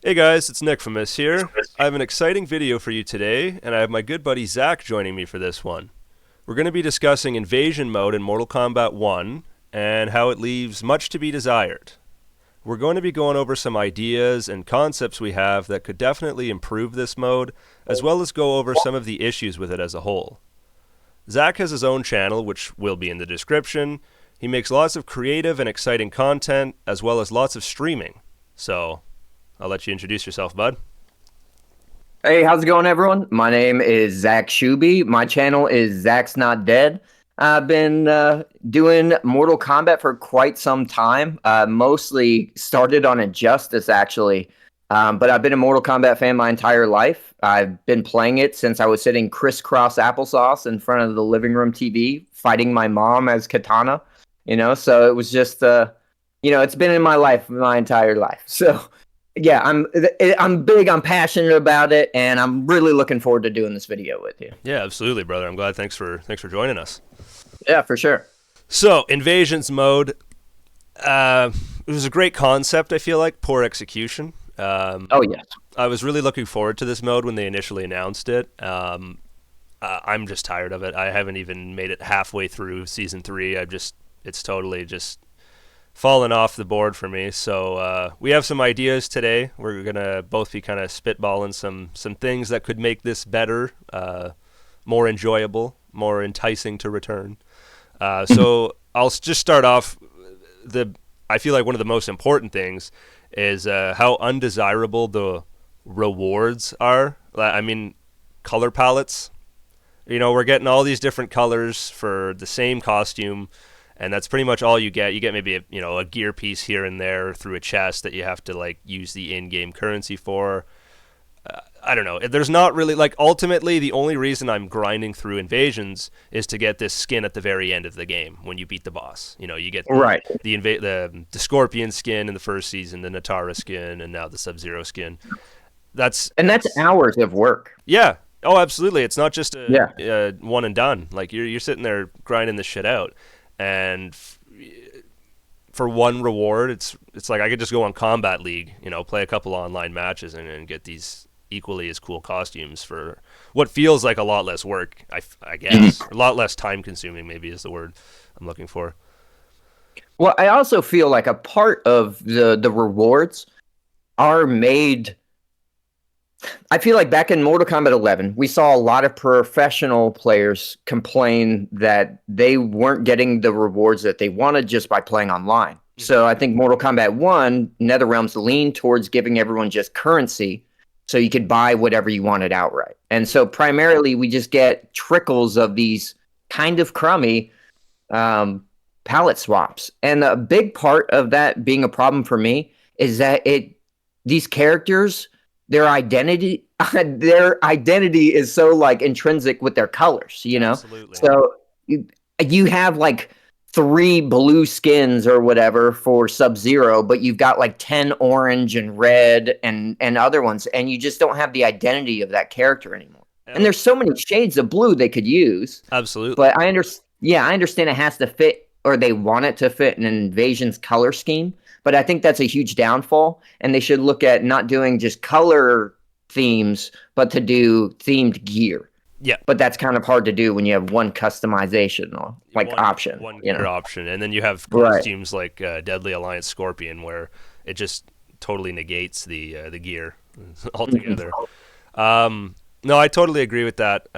Hey guys, it's Nickfamous here. I have an exciting video for you today, and I have my good buddy Zach joining me for this one. We're going to be discussing invasion mode in Mortal Kombat 1 and how it leaves much to be desired. We're going to be going over some ideas and concepts we have that could definitely improve this mode, as well as go over some of the issues with it as a whole. Zach has his own channel, which will be in the description. He makes lots of creative and exciting content, as well as lots of streaming. So, I'll let you introduce yourself, bud. Hey, how's it going, everyone? My name is Zach Shuby. My channel is Zach's Not Dead. I've been doing Mortal Kombat for quite some time. Mostly started on Injustice, actually. But I've been a Mortal Kombat fan my entire life. I've been playing it since I was sitting crisscross applesauce in front of the living room TV, fighting my mom as Katana. So it was just, it's been in my life my entire life. So... yeah, I'm big, I'm passionate about it, and I'm really looking forward to doing this video with you. Yeah, absolutely, brother. I'm glad. Thanks for joining us. Yeah, for sure. So, invasions mode. It was a great concept, I feel like. Poor execution. Oh, yes. I was really looking forward to this mode when they initially announced it. I'm just tired of it. I haven't even made it halfway through Season 3. It's totally just... fallen off the board for me. So we have some ideas today. We're gonna both be kind of spitballing some things that could make this better, more enjoyable, more enticing to return. So I'll just start off. I feel like one of the most important things is how undesirable the rewards are. I mean, color palettes. We're getting all these different colors for the same costume. And that's pretty much all you get. You get maybe a gear piece here and there through a chest that you have to use the in-game currency for. I don't know. There's not really ultimately the only reason I'm grinding through invasions is to get this skin at the very end of the game when you beat the boss. You get the Scorpion skin in the first season, the Natara skin, and now the Sub-Zero skin. That's hours of work. Yeah. Oh, absolutely. It's not just a one and done. You're sitting there grinding this shit out. And for one reward, it's like I could just go on Combat League, play a couple online matches and get these equally as cool costumes for what feels like a lot less work, I guess. A lot less time consuming, maybe, is the word I'm looking for. Well, I also feel like a part of the rewards are made... I feel like back in Mortal Kombat 11, we saw a lot of professional players complain that they weren't getting the rewards that they wanted just by playing online. So I think Mortal Kombat 1, NetherRealms leaned towards giving everyone just currency so you could buy whatever you wanted outright. And so primarily we just get trickles of these kind of crummy palette swaps. And a big part of that being a problem for me is that these characters... their identity is so intrinsic with their colors, Absolutely. So you have 3 blue skins or whatever for Sub-Zero, but you've got 10 orange and red and other ones, and you just don't have the identity of that character anymore. And there's so many shades of blue they could use. Absolutely. But I understand it has to fit, or they want it to fit, an Invasion's color scheme. But I think that's a huge downfall, and they should look at not doing just color themes, but to do themed gear. Yeah. But that's kind of hard to do when you have one customization or option. One gear option. And then you have costumes like Deadly Alliance Scorpion, where it just totally negates the gear altogether. No, I totally agree with that.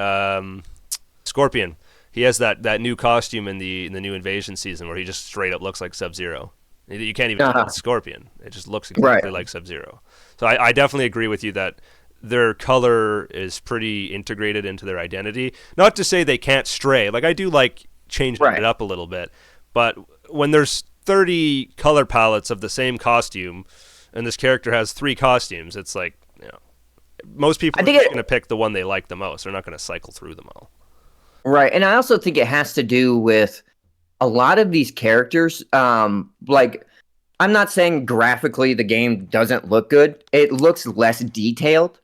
Scorpion, he has that new costume in the new Invasion season where he just straight up looks like Sub-Zero. You can't even tell it's Scorpion. It just looks exactly like Sub-Zero. So I definitely agree with you that their color is pretty integrated into their identity. Not to say they can't stray. I do changing it up a little bit. But when there's 30 color palettes of the same costume and this character has 3 costumes, it's most people are just going to pick the one they like the most. They're not going to cycle through them all. Right. And I also think it has to do with a lot of these characters, I'm not saying graphically the game doesn't look good. It looks less detailed.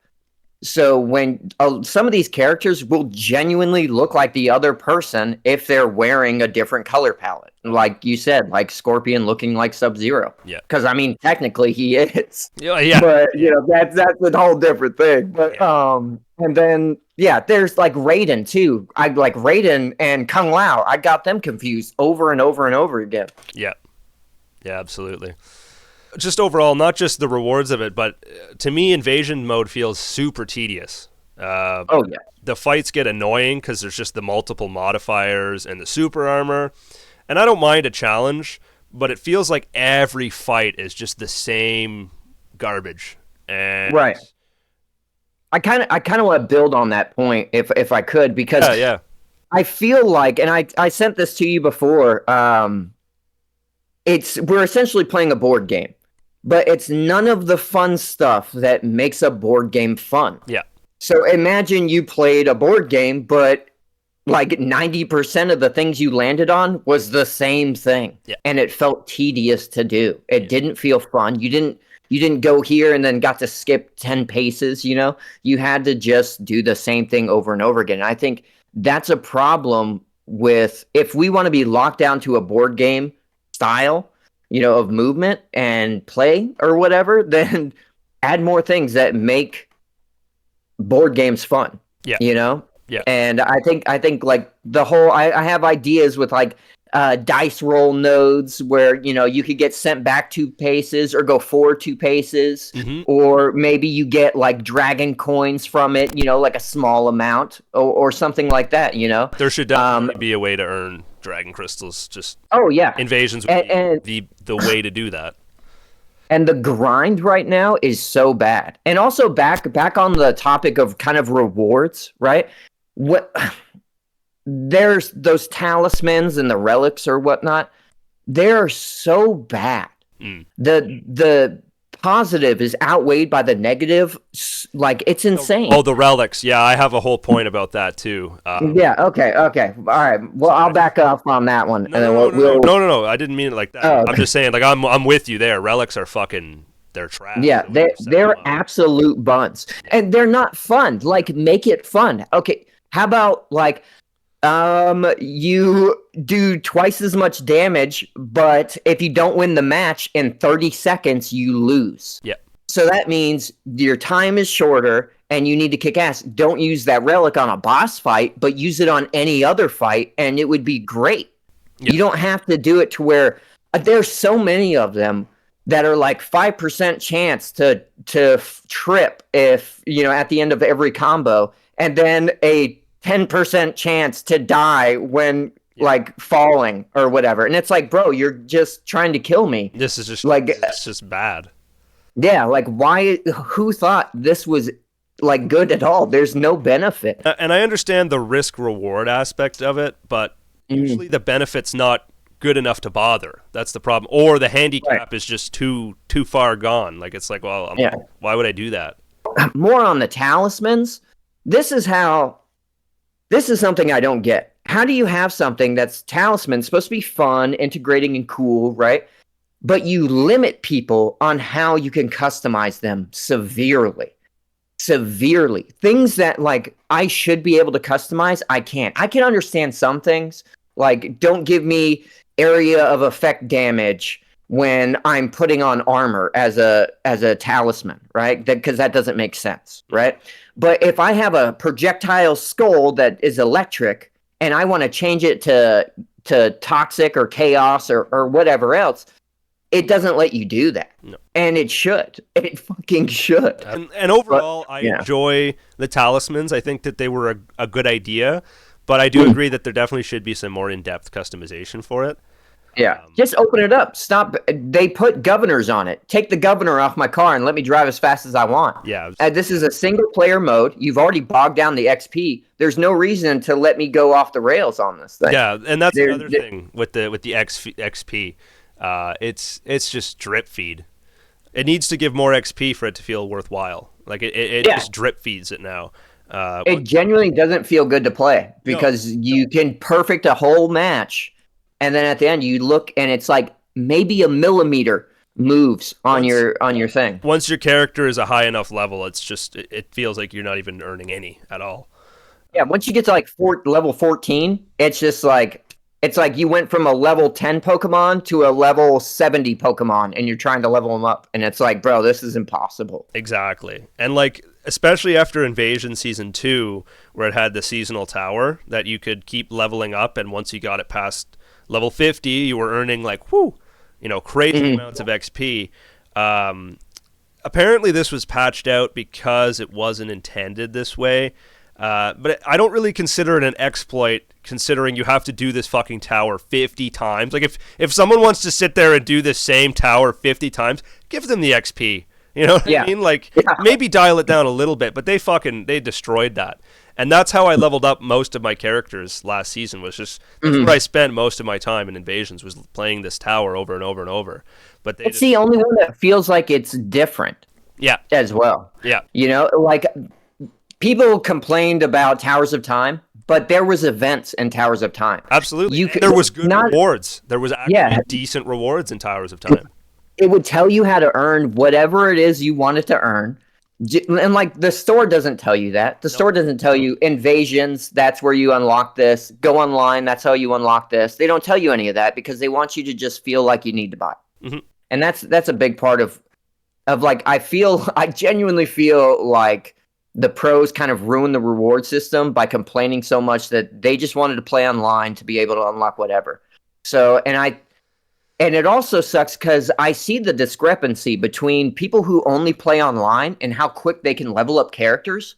So when some of these characters will genuinely look like the other person if they're wearing a different color palette. like you said, like Scorpion looking like Sub-Zero. Yeah. Because I mean, technically he is. Yeah. But you know, that's a whole different thing. But and then there's like Raiden too. I like Raiden and Kung Lao. I got them confused over and over and over again. Yeah. Yeah, absolutely. Just overall, not just the rewards of it, but to me, invasion mode feels super tedious. Oh yeah. The fights get annoying because there's just the multiple modifiers and the super armor. And I don't mind a challenge, but it feels like every fight is just the same garbage. And right. I kind of want to build on that point if I could, because I feel like, and I sent this to you before. We're essentially playing a board game, but it's none of the fun stuff that makes a board game fun. Yeah. So imagine you played a board game, but like 90% of the things you landed on was the same thing. Yeah. And it felt tedious to do. It didn't feel fun. You didn't go here and then got to skip 10 paces, you know? You had to just do the same thing over and over again. And I think that's a problem with, if we want to be locked down to a board game style, you know, of movement and play or whatever, then add more things that make board games fun. Yeah. You know? Yeah. And I think like the whole, I have ideas with like dice roll nodes where, you know, you could get sent back 2 paces or go forward 2 paces, or maybe you get like dragon coins from it, you know, like a small amount or something like that, you know. There should definitely be a way to earn dragon crystals. Just invasions would be the way to do that. And the grind right now is so bad. And also back on the topic of kind of rewards, right? There's those talismans and the relics or whatnot. They're so bad. The positive is outweighed by the negative. Like, it's insane. Oh, the relics. Yeah, I have a whole point about that too. Okay. All right. Well, I'll back up on that one. No. I didn't mean it like that. Oh, okay. I'm just saying, like, I'm with you there. Relics are fucking, they're trash. Yeah, they're absolute buns. And they're not fun. Like, make it fun. Okay, how about, like, you do twice as much damage, but if you don't win the match in 30 seconds, you lose. Yeah. So that means your time is shorter and you need to kick ass. Don't use that relic on a boss fight, but use it on any other fight and it would be great. Yeah. You don't have to do it to where there's so many of them that are like 5% chance to trip if, you know, at the end of every combo, and then a 10% chance to die when like falling or whatever. And it's like, bro, you're just trying to kill me. This is just like, it's just bad. Yeah, like who thought this was like good at all? There's no benefit. And I understand the risk reward aspect of it, but usually the benefit's not good enough to bother. That's the problem. Or the handicap is just too far gone. Like, it's like, well, why would I do that? More on the talismans. This is something I don't get. How do you have something that's talisman, supposed to be fun, integrating, and cool, right? But you limit people on how you can customize them severely. Things that, like, I should be able to customize, I can't. I can understand some things, like, don't give me area of effect damage when I'm putting on armor as a talisman, right? Because that doesn't make sense, right? But if I have a projectile skull that is electric and I want to change it to toxic or chaos or whatever else, it doesn't let you do that. No. And it should. It fucking should. And overall, I enjoy the talismans. I think that they were a good idea, but I do agree that there definitely should be some more in-depth customization for it. Yeah, just open it up. Stop. They put governors on it. Take the governor off my car and let me drive as fast as I want. Yeah. This is a single player mode. You've already bogged down the XP. There's no reason to let me go off the rails on this thing. Yeah, and that's another thing with the XP. It's just drip feed. It needs to give more XP for it to feel worthwhile. Like it just drip feeds it now. It genuinely doesn't feel good to play because you can perfect a whole match. And then at the end, you look, and it's like maybe a millimeter moves on your thing. Once your character is a high enough level, it's just it feels like you're not even earning any at all. Yeah, once you get to like level 14, it's just like It's like you went from a level 10 Pokemon to a level 70 Pokemon, and you're trying to level them up. And it's like, bro, this is impossible. Exactly. And like, especially after Invasion Season 2, where it had the seasonal tower that you could keep leveling up, and once you got it past level 50, you were earning like, crazy amounts of XP. Apparently this was patched out because it wasn't intended this way. But I don't really consider it an exploit, considering you have to do this fucking tower 50 times. Like, if someone wants to sit there and do this same tower 50 times, give them the XP. You know what I mean? Like, maybe dial it down a little bit, but they destroyed that. And that's how I leveled up most of my characters last season, was just that's where I spent most of my time in Invasions, was playing this tower over and over and over. But it's the only one that feels like it's different. Yeah. As well. Yeah. You know, like, people complained about Towers of Time, but there was events in Towers of Time. Absolutely. There was good rewards. There was actually decent rewards in Towers of Time. It would tell you how to earn whatever it is you wanted to earn. And like, the store doesn't tell you that. The store doesn't tell you Invasions, that's where you unlock this. Go online, that's how you unlock this. They don't tell you any of that because they want you to just feel like you need to buy. Mm-hmm. And that's a big part of like, I genuinely feel like the pros kind of ruined the reward system by complaining so much that they just wanted to play online to be able to unlock whatever. So, and it also sucks because I see the discrepancy between people who only play online and how quick they can level up characters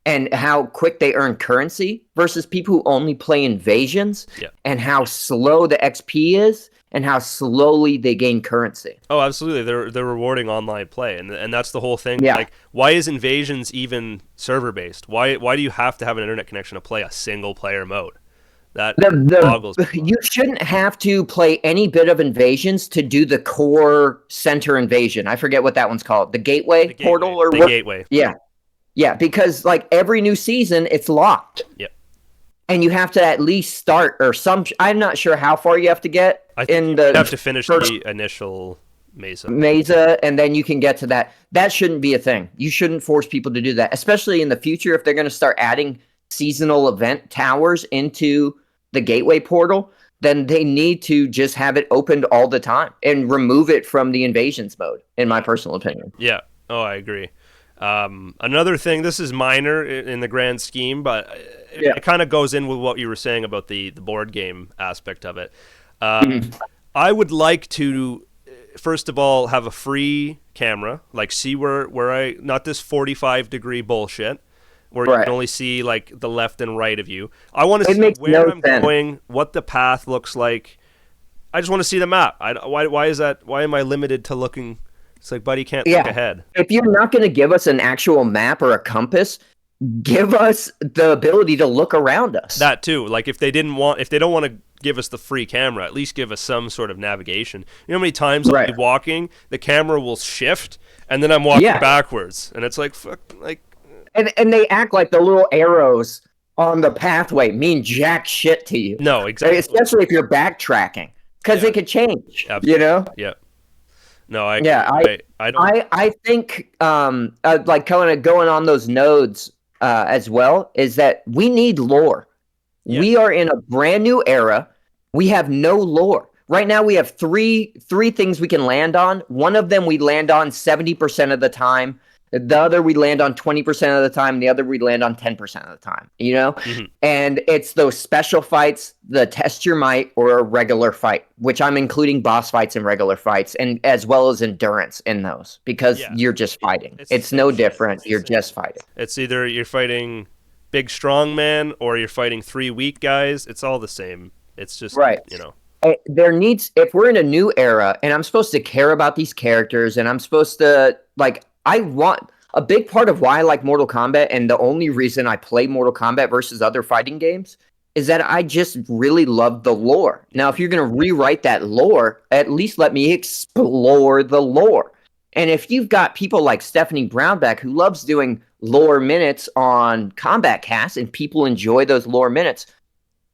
and how quick they earn currency versus people who only play Invasions and how slow the XP is and how slowly they gain currency. Oh, absolutely. They're rewarding online play, and that's the whole thing. Yeah. Like, why is Invasions even server-based? Why do you have to have an internet connection to play a single-player mode? That boggles me. You shouldn't have to play any bit of Invasions to do the core center invasion. I forget what that one's called. The gateway portal or what? Gateway. Yeah. Yeah, because like every new season, it's locked. Yep. And you have to at least start I'm not sure how far you have to get. I think you have to finish the initial Mesa, and then you can get to that. That shouldn't be a thing. You shouldn't force people to do that, especially in the future if they're going to start adding seasonal event towers into the gateway portal. Then they need to just have it opened all the time and remove it from the Invasions mode, in my personal opinion. Yeah. Oh, I agree. Another thing, this is minor in the grand scheme, but it kind of goes in with what you were saying about the board game aspect of it. I would like to, first of all, have a free camera, like see where not this 45-degree bullshit, where you can only see like the left and right of you. I want to see where I'm going, what the path looks like. I just want to see the map. Why is that? Why am I limited to looking? It's like, buddy, can't look ahead. If you're not going to give us an actual map or a compass, give us the ability to look around us. That too. Like, if they don't want to give us the free camera, at least give us some sort of navigation. You know how many times I'll be walking, the camera will shift, and then I'm walking backwards, and it's like, fuck, like. And they act like the little arrows on the pathway mean jack shit to you. No, exactly. Especially if you're backtracking, because they could change. Absolutely. You know. Yeah. No, I don't. I think like kind of going on those nodes as well is that we need lore. Yeah. We are in a brand new era. We have no lore. Right now we have three things we can land on. One of them we land on 70% of the time. The other we land on 20% of the time. The other we land on 10% of the time, you know? Mm-hmm. And it's those special fights, the test your might, or a regular fight, which I'm including boss fights and regular fights, and as well as endurance in those, because you're just fighting. It's no different. You're just fighting. It's either you're fighting big strong man or you're fighting 3 weak guys. It's all the same. It's just, you know. If we're in a new era and I'm supposed to care about these characters and I'm supposed to, like, I want a big part of why I like Mortal Kombat, and the only reason I play Mortal Kombat versus other fighting games is that I just really love the lore. Now, if you're going to rewrite that lore, at least let me explore the lore. And if you've got people like Stephanie Brownback who loves doing lore minutes on Combat Cast and people enjoy those lore minutes,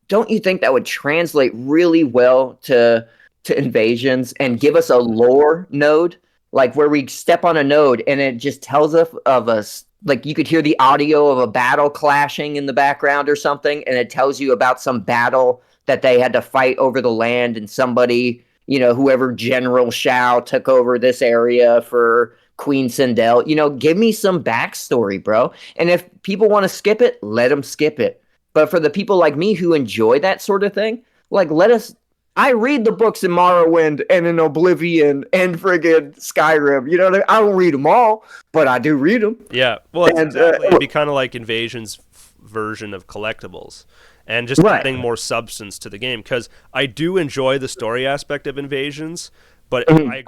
don't you think that would translate really well to Invasions and give us a lore node? Like where we step on a node and it just tells us of us like you could hear the audio of a battle clashing in the background or something, and it tells you about some battle that they had to fight over the land, and somebody, whoever General Shao took over this area for Queen Sindel. Give me some backstory, bro. And if people want to skip it, let them skip it. But for the people like me who enjoy that sort of thing, like let us. I read the books in Morrowind and in Oblivion and friggin' Skyrim. I don't read them all, but I do read them. Yeah, well, it'd be kind of like Invasion's version of collectibles, and just adding more substance to the game. Because I do enjoy the story aspect of Invasions, but I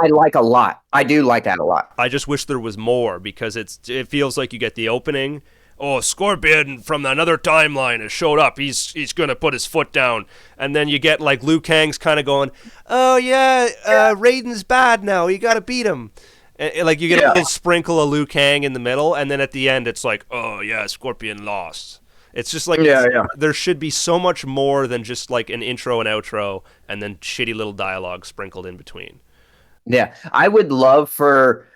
like a lot. I do like that a lot. I just wish there was more, because it feels like you get the opening. Oh, Scorpion from another timeline has showed up. He's going to put his foot down. And then you get like Liu Kang's kind of going, oh yeah, Raiden's bad now. You got to beat him. And, like you get a little sprinkle of Liu Kang in the middle. And then at the end, it's like, oh yeah, Scorpion lost. It's just like, there should be so much more than just like an intro and outro and then shitty little dialogue sprinkled in between. Yeah, I would love for...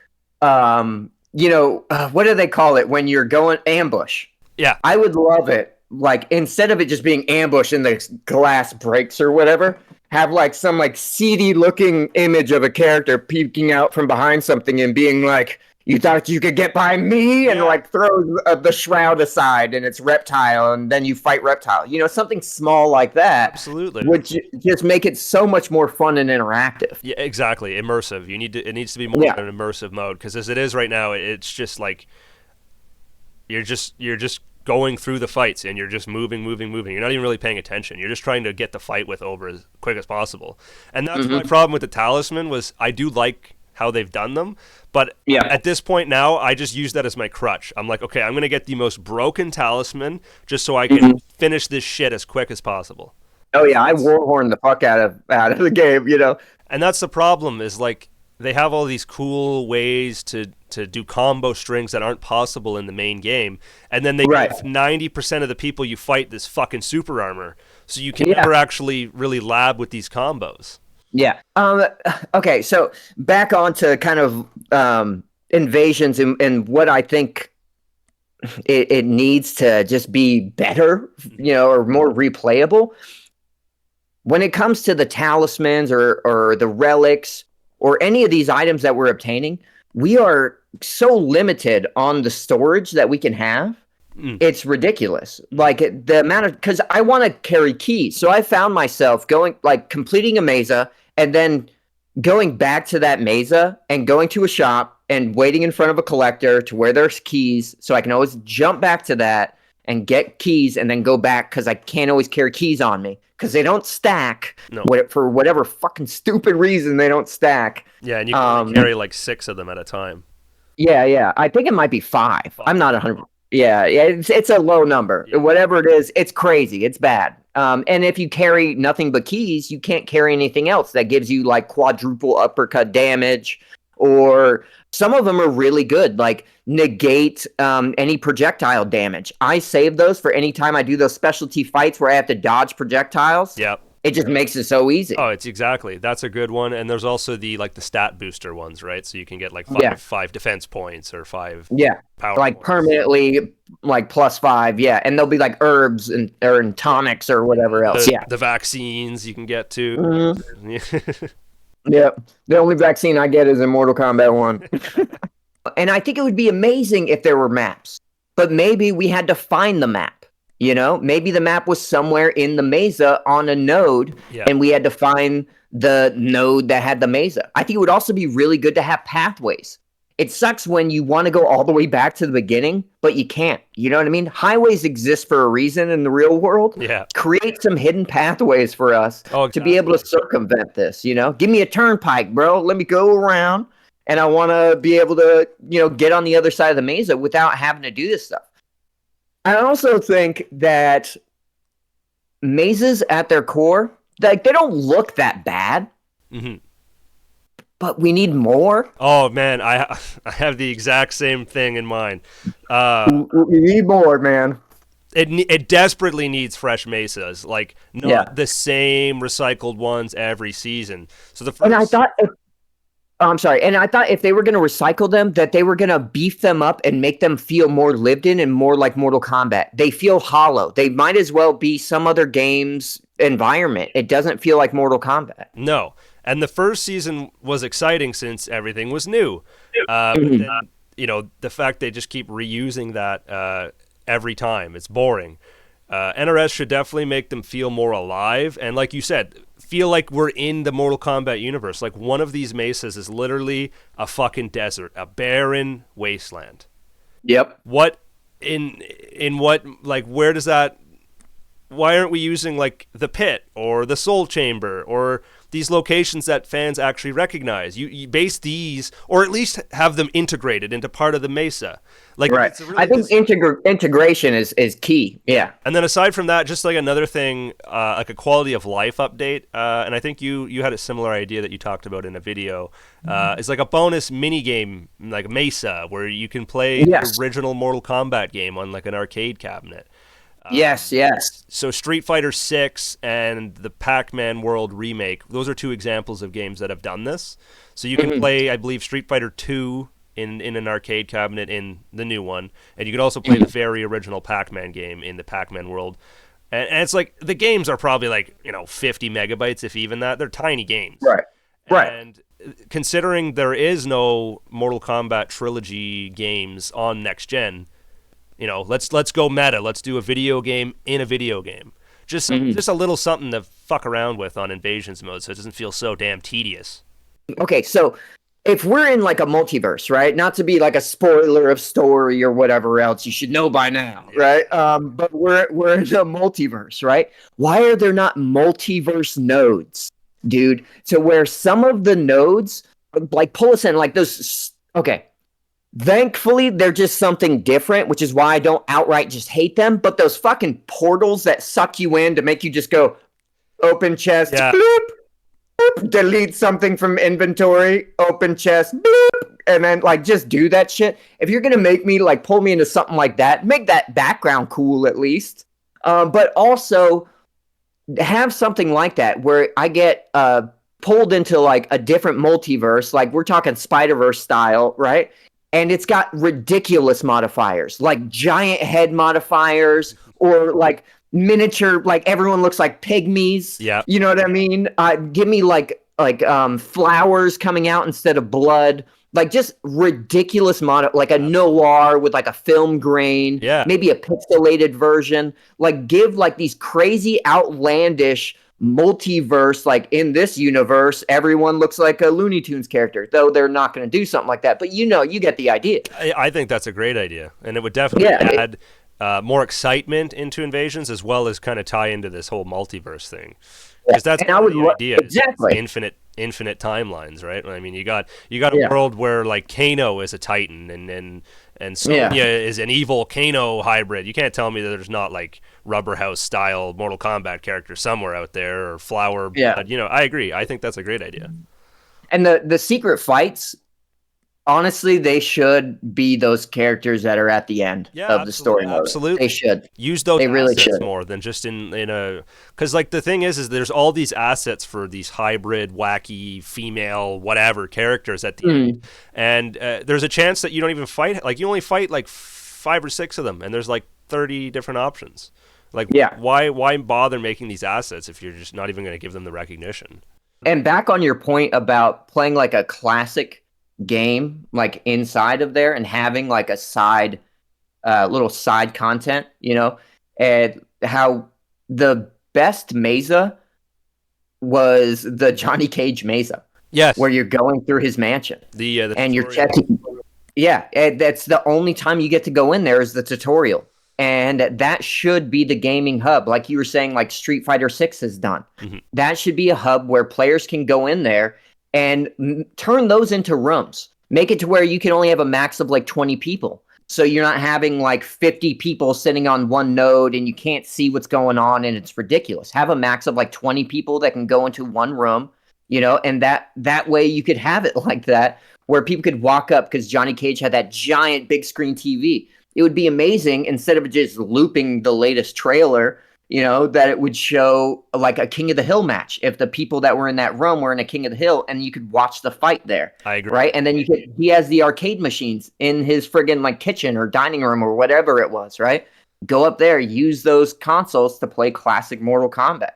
what do they call it when you're going ambush? Yeah. I would love it. Like, instead of it just being ambush and the glass breaks or whatever, have like some like seedy looking image of a character peeking out from behind something and being like, you thought you could get by me? And like throw the shroud aside and it's Reptile, and then you fight Reptile. Something small like that. Absolutely. Would just make it so much more fun and interactive. Yeah, exactly. Immersive. It needs to be more of an immersive mode, because as it is right now, it's just like you're just going through the fights and you're just moving. You're not even really paying attention. You're just trying to get the fight over as quick as possible. And that's my problem with the talisman. Was I do like how they've done them, but at this point now, I just use that as my crutch. I'm like, okay, I'm going to get the most broken talisman just so I can finish this shit as quick as possible. Oh yeah, I warhorn the fuck out of the game, And that's the problem, is like they have all these cool ways to do combo strings that aren't possible in the main game, and then they give 90% of the people you fight this fucking super armor, so you can never actually really lab with these combos. Yeah. Okay, so back on to kind of Invasions and what I think it needs to just be better, or more replayable. When it comes to the talismans or the relics or any of these items that we're obtaining, we are so limited on the storage that we can have. It's ridiculous. Like the amount of, because I want to carry keys. So I found myself completing a mesa and then going back to that mesa and going to a shop and waiting in front of a collector to where there's keys. So I can always jump back to that and get keys and then go back, because I can't always carry keys on me because they don't stack. No. For whatever fucking stupid reason, they don't stack. Yeah, and you can only carry like 6 of them at a time. Yeah. I think it might be 5. I'm not 100%. Yeah, it's a low number. Yeah. Whatever it is, it's crazy. It's bad. And if you carry nothing but keys, you can't carry anything else that gives you like quadruple uppercut damage, or some of them are really good, like negate any projectile damage. I save those for any time I do those specialty fights where I have to dodge projectiles. Yep. It just makes it so easy. Oh, that's a good one. And there's also the stat booster ones, right? So you can get like 5 defense points or 5 power like points. Permanently like +5, and they'll be like herbs and tonics or whatever else. The vaccines you can get too. Mm-hmm. The only vaccine I get is in Mortal Kombat 1. And I think it would be amazing if there were maps, but maybe we had to find the map. Maybe the map was somewhere in the mesa on a node, and we had to find the node that had the mesa. I think it would also be really good to have pathways. It sucks when you want to go all the way back to the beginning, but you can't. You know what I mean? Highways exist for a reason in the real world. Yeah. Create some hidden pathways for us to be able to circumvent this, Give me a turnpike, bro. Let me go around, and I want to be able to, get on the other side of the mesa without having to do this stuff. I also think that mazes at their core, they don't look that bad. Mm-hmm. But we need more. Oh man, I have the exact same thing in mind. We need more, man. It desperately needs fresh mesas, like not the same recycled ones every season. So the first... And I thought Oh, I'm sorry. And I thought if they were going to recycle them, that they were going to beef them up and make them feel more lived in and more like Mortal Kombat. They feel hollow. They might as well be some other game's environment. It doesn't feel like Mortal Kombat. No. And the first season was exciting since everything was new. But then, the fact they just keep reusing that every time, it's boring. NRS should definitely make them feel more alive. And like you said, feel like we're in the Mortal Kombat universe. Like one of these mesas is literally a fucking desert, a barren wasteland. Yep. What in what, like, where does that, why aren't we using like the pit or the soul chamber or these locations that fans actually recognize? You base these, or at least have them integrated into part of the mesa. Like, right. Really, I think integration is key. Yeah. And then aside from that, just like another thing, like a quality of life update. And I think you had a similar idea that you talked about in a video. It's like a bonus mini game, like Mesa, where you can play the original Mortal Kombat game on like an arcade cabinet. Yes. So Street Fighter 6 and the Pac-Man World remake, those are two examples of games that have done this. So you can play, I believe, Street Fighter 2 in an arcade cabinet in the new one, and you could also play the very original Pac-Man game in the Pac-Man World. And it's like, the games are probably like, 50 megabytes, if even that. They're tiny games. Right. And considering there is no Mortal Kombat trilogy games on next gen, let's go meta. Let's do a video game in a video game. Just a little something to fuck around with on Invasions mode, so it doesn't feel so damn tedious. Okay, so if we're in like a multiverse, right? Not to be like a spoiler of story or whatever else you should know by now, right? But we're in a multiverse, right? Why are there not multiverse nodes, dude? So where some of the nodes, like pull us in, like those. Okay. Thankfully, they're just something different, which is why I don't outright just hate them. But those fucking portals that suck you in to make you just go open chest, bloop, bloop, delete something from inventory, open chest, bloop, and then like just do that shit. If you're gonna make me like pull me into something like that, make that background cool at least. But also have something like that where I get pulled into like a different multiverse, like we're talking Spider-Verse style, right? And it's got ridiculous modifiers, like giant head modifiers or like miniature, like everyone looks like pygmies. Yeah. You know what I mean? Give me like flowers coming out instead of blood. Like just ridiculous like a noir with like a film grain. Yeah. Maybe a pixelated version. Like give like these crazy outlandish multiverse, like in this universe everyone looks like a Looney Tunes character, though they're not going to do something like that, but you get the idea. I think that's a great idea, and it would definitely add more excitement into Invasions, as well as kind of tie into this whole multiverse thing, because that's the idea. Exactly. Infinite timelines, right? I mean, you got a world where like Kano is a Titan and Sonya is an evil Kano hybrid. You can't tell me that there's not like Rubber House style Mortal Kombat character somewhere out there, or Flower Blood. I agree. I think that's a great idea. And the secret fights, honestly, they should be those characters that are at the end of the story mode. Absolutely. They should. Use those really assets should. more than just in a... Because, like, the thing is there's all these assets for these hybrid, wacky, female, whatever characters at the end. And there's a chance that you don't even fight... Like, you only fight, like, 5 or 6 of them, and there's, like, 30 different options. Like, why bother making these assets if you're just not even going to give them the recognition? And back on your point about playing, like, a classic game like inside of there and having like a side little side content, and how the best mesa was the Johnny Cage mesa. Yes. Where you're going through his mansion. The and you're checking. Yeah, that's the only time you get to go in there is the tutorial. And that should be the gaming hub, like you were saying, like Street Fighter 6 has done. That should be a hub where players can go in there and turn those into rooms. Make it to where you can only have a max of like 20 people. So you're not having like 50 people sitting on one node and you can't see what's going on and it's ridiculous. Have a max of like 20 people that can go into one room, and that way you could have it like that, where people could walk up, because Johnny Cage had that giant big screen TV. It would be amazing, instead of just looping the latest trailer, that it would show like a King of the Hill match if the people that were in that room were in a King of the Hill, and you could watch the fight there. I agree. Right, and then he has the arcade machines in his friggin' like kitchen or dining room or whatever it was. Right, go up there, use those consoles to play classic Mortal Kombat.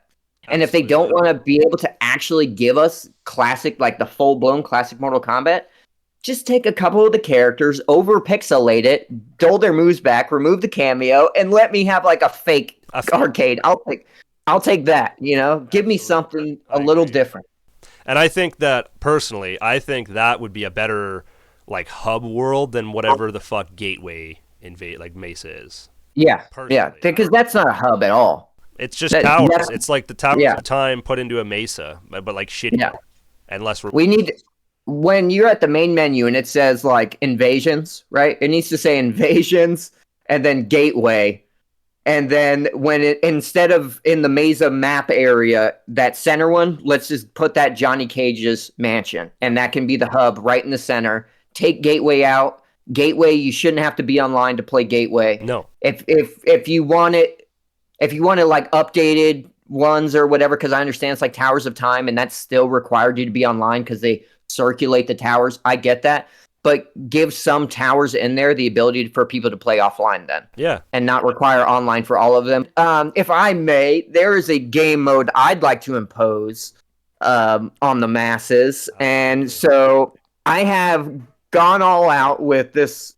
And if they don't want to be able to actually give us classic, like the full-blown classic Mortal Kombat, just take a couple of the characters, over-pixelate it, dull their moves back, remove the cameo, and let me have like a fake arcade. I'll take that, Give me something a little different. And I think that, personally, that would be a better like hub world than whatever the fuck Gateway like Mesa is. Yeah, because that's not a hub at all. It's just towers. It's like the Towers of Time put into a Mesa, but like shitty. Yeah. And less. We need, when you're at the main menu and it says like invasions, right? It needs to say invasions and then Gateway. And then when instead of in the Mesa map area, that center one, let's just put that Johnny Cage's mansion. And that can be the hub right in the center. Take Gateway out. Gateway, you shouldn't have to be online to play Gateway. No. If you want it, like updated ones or whatever, because I understand it's like Towers of Time, and that's still required you to be online because they circulate the towers. I get that. But give some towers in there the ability for people to play offline then. Yeah. And not require online for all of them. If I may, there is a game mode I'd like to impose on the masses. And so I have gone all out with this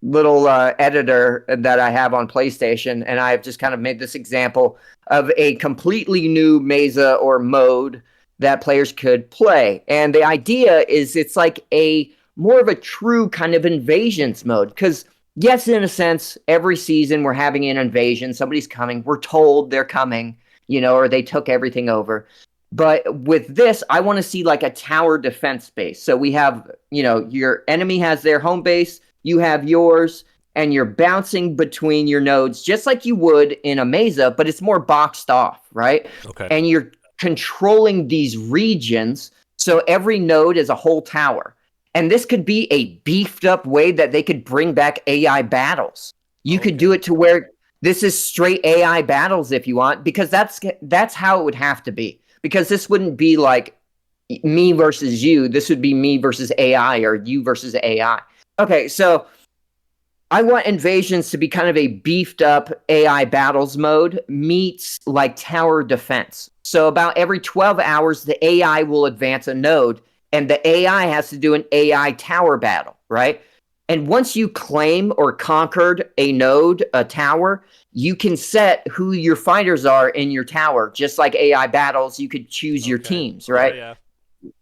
little editor that I have on PlayStation, and I've just kind of made this example of a completely new Mesa or mode that players could play. And the idea is it's like a more of a true kind of invasions mode, because yes, in a sense, every season we're having an invasion. Somebody's coming. We're told they're coming, or they took everything over. But with this, I want to see like a tower defense base. So we have, your enemy has their home base, you have yours, and you're bouncing between your nodes just like you would in a Mesa, but it's more boxed off, right? Okay. And you're controlling these regions, so every node is a whole tower. And this could be a beefed up way that they could bring back AI battles. You could do it to where this is straight AI battles if you want, because that's how it would have to be. Because this wouldn't be like me versus you. This would be me versus AI or you versus AI. Okay, so I want invasions to be kind of a beefed up AI battles mode meets like tower defense. So about every 12 hours, the AI will advance a node, and the AI has to do an AI tower battle, right? And once you claim or conquered a node, a tower, you can set who your fighters are in your tower. Just like AI battles, you could choose your teams, right? Oh, yeah.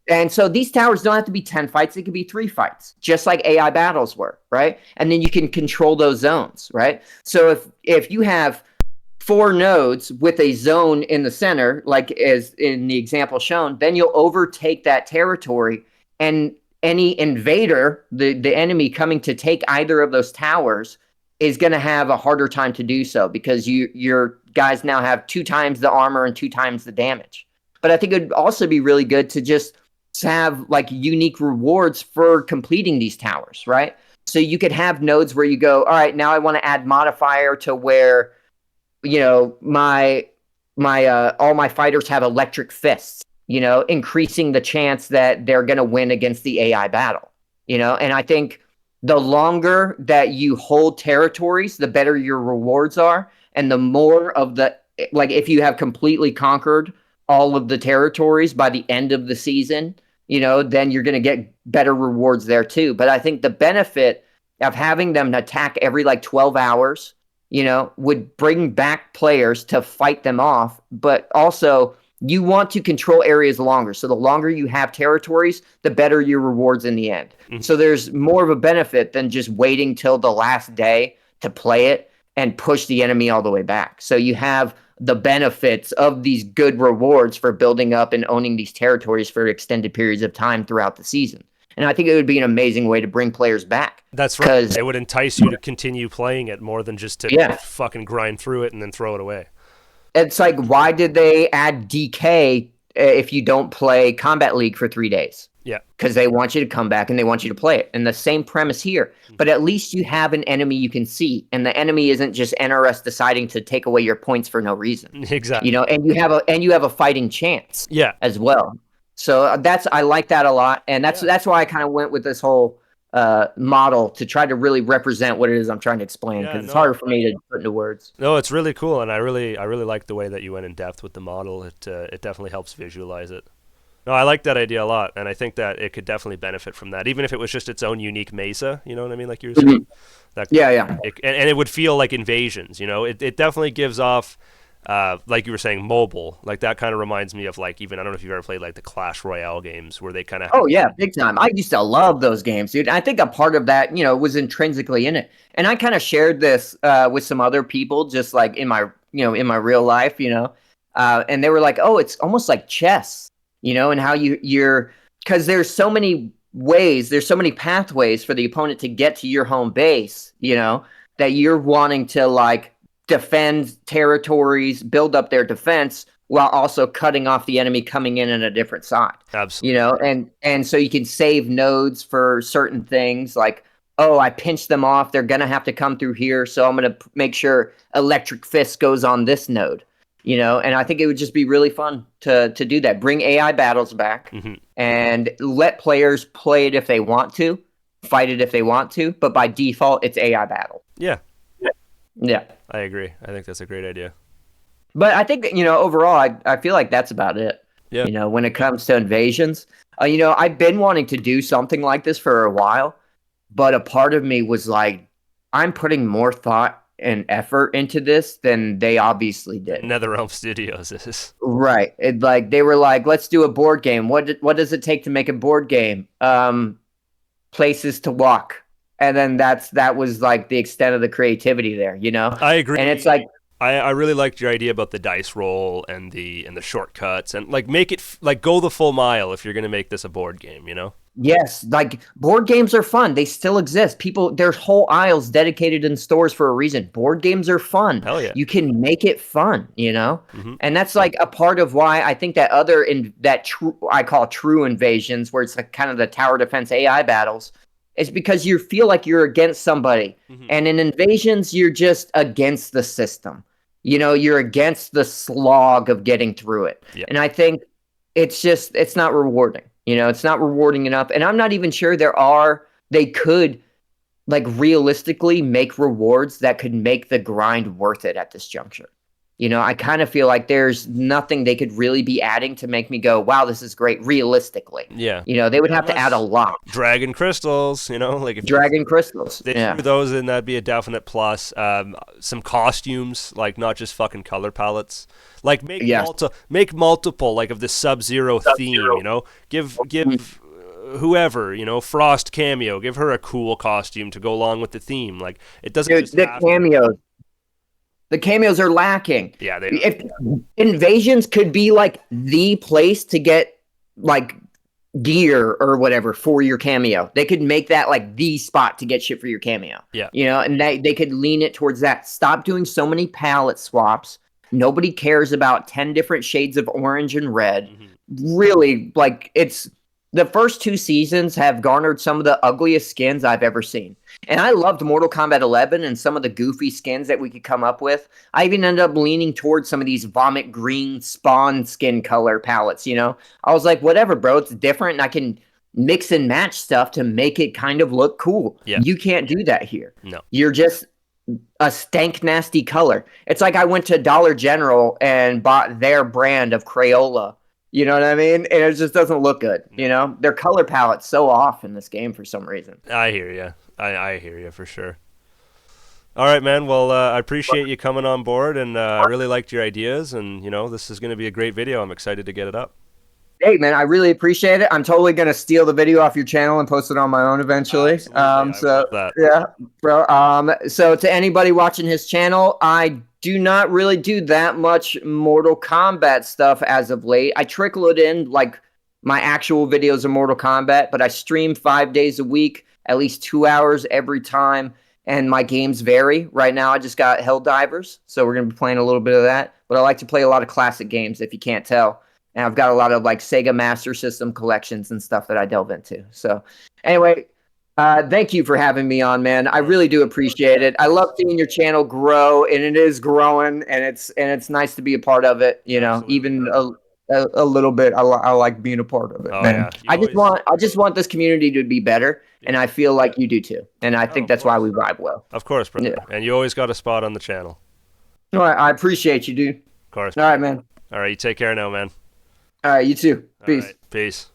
And so these towers don't have to be 10 fights. They could be 3 fights, just like AI battles were, right? And then you can control those zones, right? So if you have 4 nodes with a zone in the center, like as in the example shown, then you'll overtake that territory, and any invader, the enemy coming to take either of those towers, is going to have a harder time to do so, because your guys now have 2 times the armor and 2 times the damage. But I think it would also be really good to just have like unique rewards for completing these towers, right? So you could have nodes where you go, all right, now I want to add modifier to where, my all my fighters have electric fists, increasing the chance that they're going to win against the AI battle, And I think the longer that you hold territories, the better your rewards are. And the more of if you have completely conquered all of the territories by the end of the season, then you're going to get better rewards there too. But I think the benefit of having them attack every 12 hours, would bring back players to fight them off. But also, you want to control areas longer. So the longer you have territories, the better your rewards in the end. Mm-hmm. So there's more of a benefit than just waiting till the last day to play it and push the enemy all the way back. So you have the benefits of these good rewards for building up and owning these territories for extended periods of time throughout the season. And I think it would be an amazing way to bring players back. That's right. It would entice you to continue playing it more than just to fucking grind through it and then throw it away. It's like, why did they add DK if you don't play Combat League for 3 days. Yeah. Because they want you to come back and they want you to play it. And the same premise here. But at least you have an enemy you can see. And the enemy isn't just NRS deciding to take away your points for no reason. Exactly. You know, and you have a fighting chance. Yeah. As well. So I like that a lot. And that's why I kind of went with this whole model to try to really represent what it is I'm trying to explain, because it's harder for me to put into words. No, it's really cool, and I really like the way that you went in depth with the model. It definitely helps visualize it. No, I like that idea a lot, and I think that it could definitely benefit from that, even if it was just its own unique mesa. You know what I mean? Like you were saying. Yeah. And it would feel like invasions. You know, it definitely gives off. Like you were saying, mobile, like that kind of reminds me of, like, even, I don't know if you've ever played like the Clash Royale games where they kind of oh yeah, big time. I used to love those games, dude. I think a part of that, you know, was intrinsically in it, and I kind of shared this with some other people, just like in my real life, you know, and they were like, oh, it's almost like chess, you know, and how you're because there's so many ways, there's so many pathways for the opponent to get to your home base, you know, that you're wanting to like defend territories, build up their defense, while also cutting off the enemy coming in a different side. Absolutely. You know, and so you can save nodes for certain things, like, oh, I pinched them off, they're gonna have to come through here, so I'm gonna make sure Electric Fist goes on this node. You know, and I think it would just be really fun to do that. Bring AI battles back and let players play it if they want to, fight it if they want to, but by default, it's AI battle. Yeah. Yeah. I agree. I think that's a great idea. But I think, you know, overall, I feel like that's about it. Yeah. You know, when it comes to invasions, you know, I've been wanting to do something like this for a while, but a part of me was like, I'm putting more thought and effort into this than they obviously did. NetherRealm Studios is. Right. Like they were like, let's do a board game. What does it take to make a board game? Places to walk. And then that was like the extent of the creativity there, you know? I agree. And it's like, I really liked your idea about the dice roll and the shortcuts, and like make it like go the full mile if you're going to make this a board game, you know? Yes, like board games are fun. They still exist. There's whole aisles dedicated in stores for a reason. Board games are fun. Hell yeah. You can make it fun, you know? And that's like a part of why I think that I call true invasions, where it's like kind of the tower defense AI battles, is because you feel like you're against somebody. And in invasions, you're just against the system. You know, you're against the slog of getting through it. Yeah. And I think it's not rewarding. You know, it's not rewarding enough. And I'm not even sure they could like realistically make rewards that could make the grind worth it at this juncture. You know, I kind of feel like there's nothing they could really be adding to make me go, wow, this is great realistically. Yeah. You know, they would have to add a lot. Dragon crystals, you know, like if Dragon crystals. they threw those in, that'd be a definite plus. Some costumes, like not just fucking color palettes. Like make multiple like of the Sub-Zero theme, you know. Give whoever, you know, Frost cameo, give her a cool costume to go along with the theme. Like it doesn't just cameos. The cameos are lacking. Yeah, if invasions could be like the place to get like gear or whatever for your cameo, they could make that like the spot to get shit for your cameo. Yeah, you know, and they could lean it towards that. Stop doing so many palette swaps. Nobody cares about 10 different shades of orange and red. Really, like it's the first 2 seasons have garnered some of the ugliest skins I've ever seen. And I loved Mortal Kombat 11 and some of the goofy skins that we could come up with. I even ended up leaning towards some of these vomit green spawn skin color palettes, you know? I was like, whatever, bro, it's different, and I can mix and match stuff to make it kind of look cool. Yeah. You can't do that here. No. You're just a stank nasty color. It's like I went to Dollar General and bought their brand of Crayola. You know what I mean? And it just doesn't look good. You know, their color palette's so off in this game for some reason. I hear you. I hear you for sure. All right, man. Well, I appreciate you coming on board, and I really liked your ideas. And you know, this is going to be a great video. I'm excited to get it up. Hey, man, I really appreciate it. I'm totally going to steal the video off your channel and post it on my own eventually. Yeah, bro. So to anybody watching his channel, I do not really do that much Mortal Kombat stuff as of late. I trickle it in like my actual videos of Mortal Kombat, but I stream 5 days a week, at least 2 hours every time. And my games vary. Right now, I just got Helldivers, so we're going to be playing a little bit of that. But I like to play a lot of classic games, if you can't tell. and I've got a lot of like Sega Master System collections and stuff that I delve into. So anyway, thank you for having me on, man. I really do appreciate it. I love seeing your channel grow, and it is growing, and it's nice to be a part of it. You know, Absolutely. even a little bit. I like being a part of it, Oh, man. yeah. I just want this community to be better, and I feel like you do too. And I think of that's why course. we vibe well. Of course, brother. Yeah. And you always got a spot on the channel. All right, I appreciate you, dude. Of course. All right, man. All right, you take care now, man. All right, you too. All Peace. right, peace.